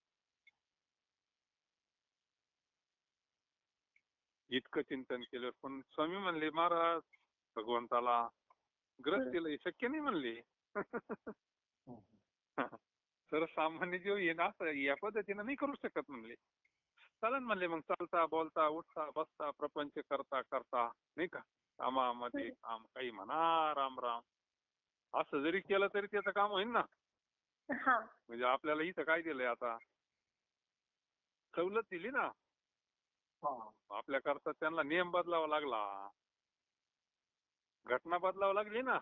इतकं चिंतन केलं, पण स्वामी म्हणले महाराज भगवंताला ग्रस्तीला शक्य नाही म्हणले. सर्वसामान्य जीव येणं असं या पद्धतीनं नाही करू शकत म्हणले. चालन म्हणले, मग चालता बोलता उठता बसता प्रपंच करता करता नाही का, कामामध्ये काम, काही म्हणा राम राम, असं जरी केलं तरी त्याचं काम होईल ना. म्हणजे आपल्याला इथं काय दिलंय आता, सवलत दिली ना. आपल्या करता त्यांना नियम बदलावा लागला, घटना बदलावं लागली ना.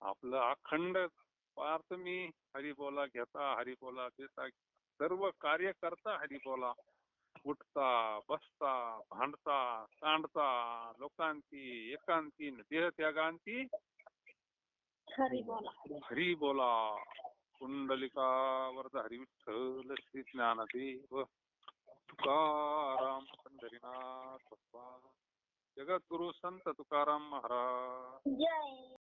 आपलं अखंड पार तुम्ही हरिबोला घेता, हरिबोला देता, सर्व कार्य करता हरिबोला, उठता बसता भांडता सांडता, लोकांती एकांती देहत्यागांती हरी बोला. कुंडलिका वरद हरी विठ्ठल श्री ज्ञानदेव तुकाराम पंढरीनाथ बाप्पा, जगद्गुरु संत तुकाराम महाराज.